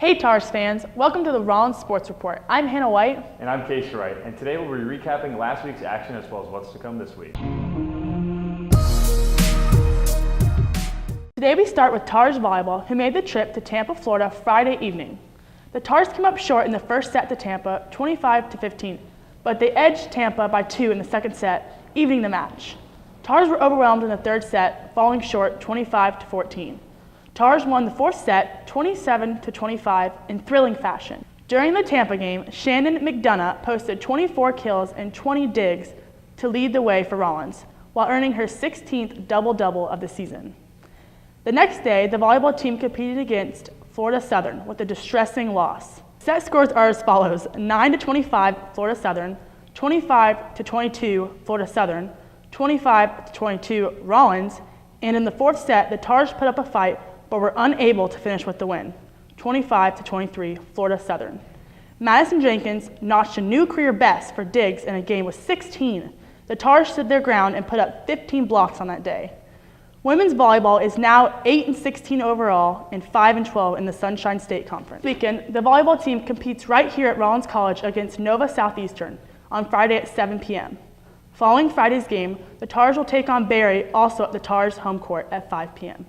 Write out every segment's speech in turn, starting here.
Hey Tars fans, welcome to the Rollins Sports Report. I'm Hannah White. And I'm Casey Wright, and today we'll be recapping last week's action as well as what's to come this week. Today we start with Tars Volleyball, who made the trip to Tampa, Florida Friday evening. The Tars came up short in the first set to Tampa, 25-15, but they edged Tampa by 2 in the second set, evening the match. Tars were overwhelmed in the third set, falling short 25-14. Tars won the fourth set, 27-25, in thrilling fashion. During the Tampa game, Shannon McDonough posted 24 kills and 20 digs to lead the way for Rollins, while earning her 16th double-double of the season. The next day, the volleyball team competed against Florida Southern with a distressing loss. Set scores are as follows: 9-25 Florida Southern, 25-22 Florida Southern, 25-22 Rollins, and in the fourth set, the Tars put up a fight but were unable to finish with the win, 25-23 Florida Southern. Madison Jenkins notched a new career best for digs in a game with 16. The Tars stood their ground and put up 15 blocks on that day. Women's volleyball is now 8-16 overall and 5-12 in the Sunshine State Conference. This weekend, the volleyball team competes right here at Rollins College against Nova Southeastern on Friday at 7 p.m. Following Friday's game, the Tars will take on Barry, also at the Tars home court at 5 p.m.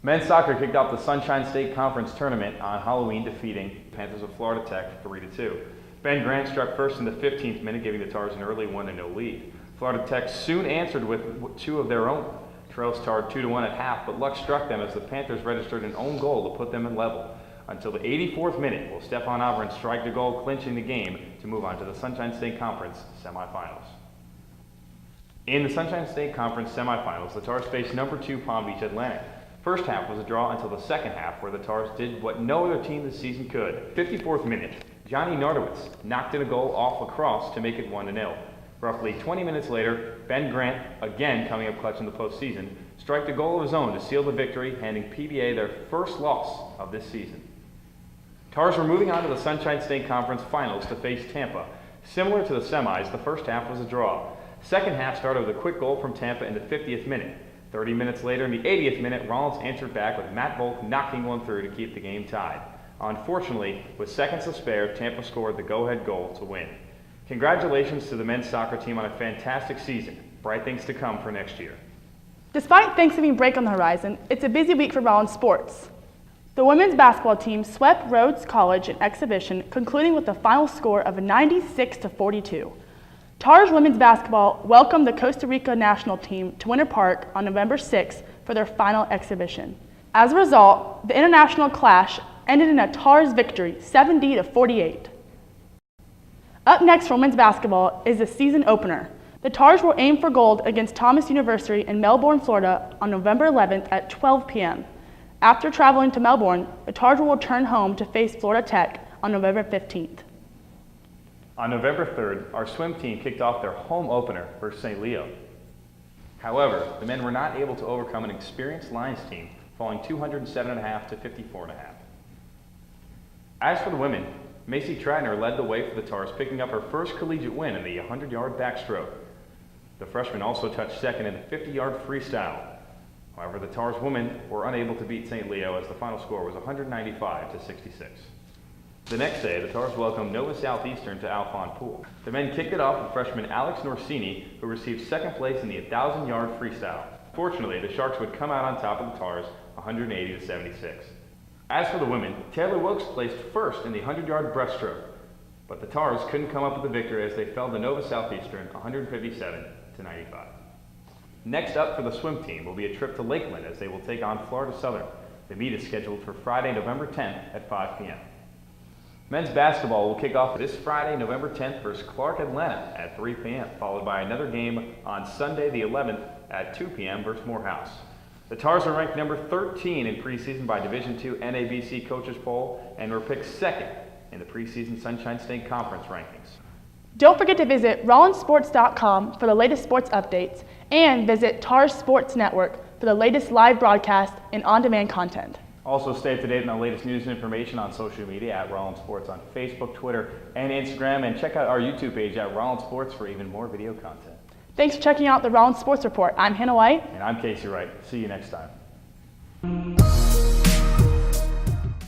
Men's soccer kicked off the Sunshine State Conference tournament on Halloween, defeating Panthers of Florida Tech 3-2. Ben Grant struck first in the 15th minute, giving the Tars an early 1-0 lead. Florida Tech soon answered with two of their own. Trails tarred 2-1 at half, but luck struck them as the Panthers registered an own goal to put them in level. Until the 84th minute, will Stefan Averin strike the goal, clinching the game to move on to the Sunshine State Conference semifinals. In the Sunshine State Conference semifinals, the Tars faced number 2 Palm Beach Atlantic. First half was a draw until the second half, where the Tars did what no other team this season could. 54th minute, Johnny Nardowitz knocked in a goal off lacrosse to make it 1-0. Roughly 20 minutes later, Ben Grant, again coming up clutch in the postseason, struck a goal of his own to seal the victory, handing PBA their first loss of this season. Tars were moving on to the Sunshine State Conference finals to face Tampa. Similar to the semis, the first half was a draw. Second half started with a quick goal from Tampa in the 50th minute. 30 minutes later, in the 80th minute, Rollins answered back with Matt Volk knocking one through to keep the game tied. Unfortunately, with seconds to spare, Tampa scored the go-ahead goal to win. Congratulations to the men's soccer team on a fantastic season. Bright things to come for next year. Despite Thanksgiving break on the horizon, it's a busy week for Rollins Sports. The women's basketball team swept Rhodes College in exhibition, concluding with a final score of 96-42. Tars women's basketball welcomed the Costa Rica national team to Winter Park on November 6th for their final exhibition. As a result, the international clash ended in a Tars victory, 70-48. Up next for women's basketball is the season opener. The Tars will aim for gold against Thomas University in Melbourne, Florida on November 11th at 12 p.m. After traveling to Melbourne, the Tars will return home to face Florida Tech on November 15th. On November 3rd, our swim team kicked off their home opener versus St. Leo. However, the men were not able to overcome an experienced Lions team, falling 207.5 to 54.5. As for the women, Macy Tratner led the way for the Tars, picking up her first collegiate win in the 100-yard backstroke. The freshman also touched second in the 50-yard freestyle. However, the Tars women were unable to beat St. Leo as the final score was 195-66. The next day, the Tars welcomed Nova Southeastern to Alphon Pool. The men kicked it off with freshman Alex Norsini, who received second place in the 1,000-yard freestyle. Fortunately, the Sharks would come out on top of the Tars, 180-76. As for the women, Taylor Wilkes placed first in the 100-yard breaststroke, but the Tars couldn't come up with the victory as they fell to Nova Southeastern, 157-95. Next up for the swim team will be a trip to Lakeland as they will take on Florida Southern. The meet is scheduled for Friday, November 10th at 5 p.m. Men's basketball will kick off this Friday, November 10th versus Clark Atlanta at 3 p.m., followed by another game on Sunday the 11th at 2 p.m. versus Morehouse. The Tars are ranked number 13 in preseason by Division II NABC Coaches Poll and were picked second in the preseason Sunshine State Conference rankings. Don't forget to visit rollinsports.com for the latest sports updates and visit Tars Sports Network for the latest live broadcast and on-demand content. Also, stay up to date on the latest news and information on social media at Rollins Sports on Facebook, Twitter, and Instagram, and check out our YouTube page at Rollins Sports for even more video content. Thanks for checking out the Rollins Sports Report. I'm Hannah White. And I'm Casey Wright. See you next time.